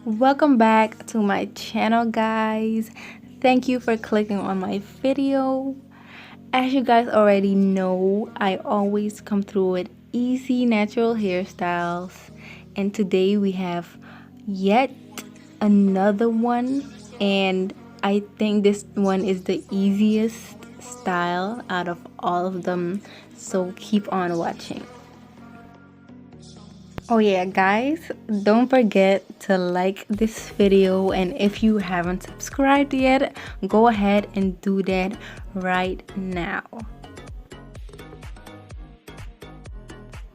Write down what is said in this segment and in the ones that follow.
Welcome back to my channel, guys. Thank you for clicking on my video. As you guys already know, I always come through with easy natural hairstyles, and today we have yet another one, and I think this one is the easiest style out of all of them, so keep on watching. Oh yeah, guys, don't forget to like this video, and if you haven't subscribed yet, go ahead and do that right now.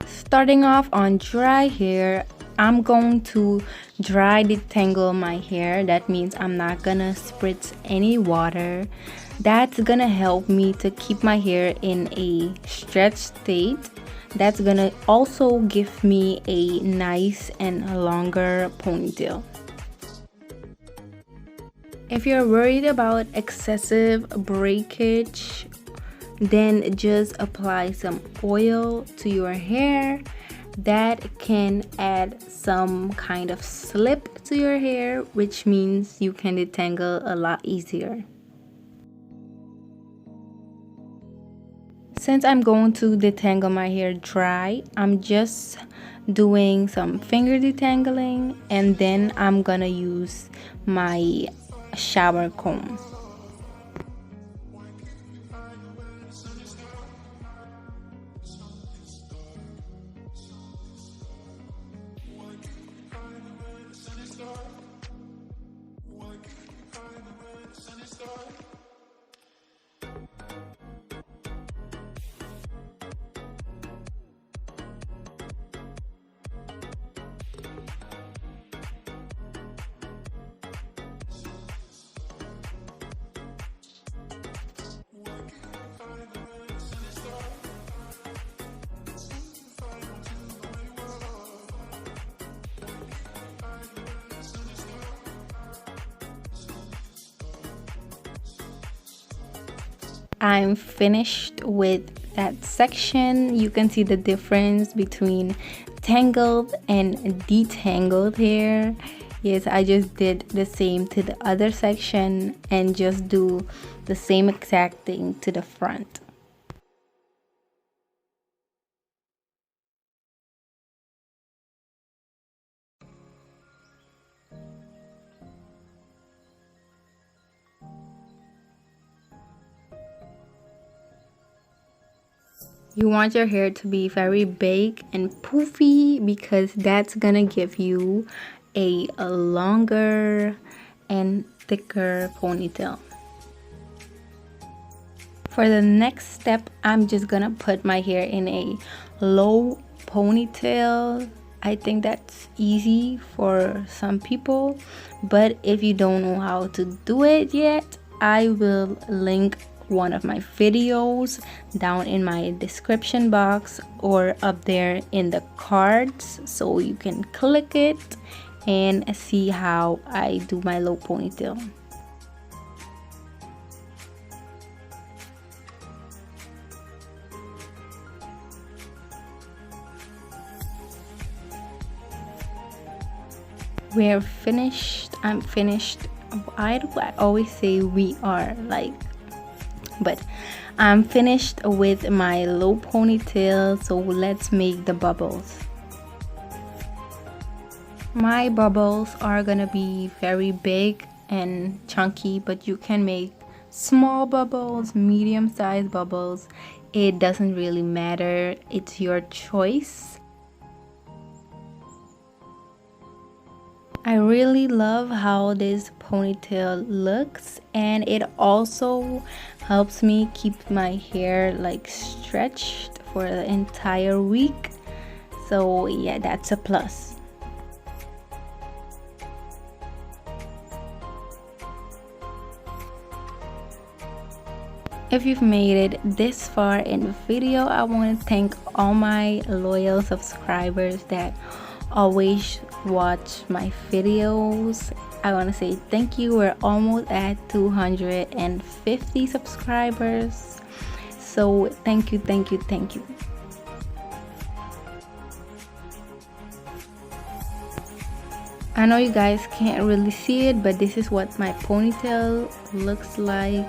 Starting off on dry hair, I'm going to dry detangle my hair. That means I'm not gonna spritz any water. That's gonna help me to keep my hair in a stretched state. That's gonna also give me a nice and longer ponytail. If you're worried about excessive breakage, then just apply some oil to your hair. That can add some kind of slip to your hair, which means you can detangle a lot easier. Since I'm going to detangle my hair dry, I'm just doing some finger detangling, and then I'm gonna use my shower comb. I'm finished with that section. You can see the difference between tangled and detangled hair. Yes, I just did the same to the other section and just do the same exact thing to the front. You want your hair to be very big and poofy because that's gonna give you a longer and thicker ponytail. For the next step, I'm just gonna put my hair in a low ponytail. I think that's easy for some people, but if you don't know how to do it yet, I will link one of my videos down in my description box or up there in the cards, so you can click it and see how I do my low ponytail. We're finished. I'm finished. Why do I always say we are, like, but I'm finished with my low ponytail, so let's make the bubbles. My bubbles are gonna be very big and chunky, but you can make small bubbles, medium-sized bubbles. It doesn't really matter, it's your choice. I really love how this ponytail looks, and it also helps me keep my hair like stretched for the entire week. So yeah, that's a plus. If you've made it this far in the video, I want to thank all my loyal subscribers that always watch my videos. I want to say thank you. We're almost at 250 subscribers, so thank you, thank you, thank you. I know you guys can't really see it, but this is what my ponytail looks like.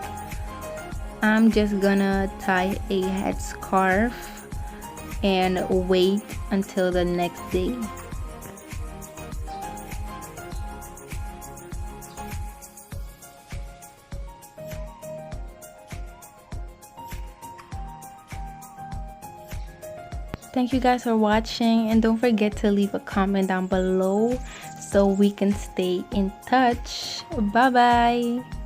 I'm just gonna tie a headscarf and wait until the next day. Thank you guys for watching, and don't forget to leave a comment down below so we can stay in touch. Bye bye.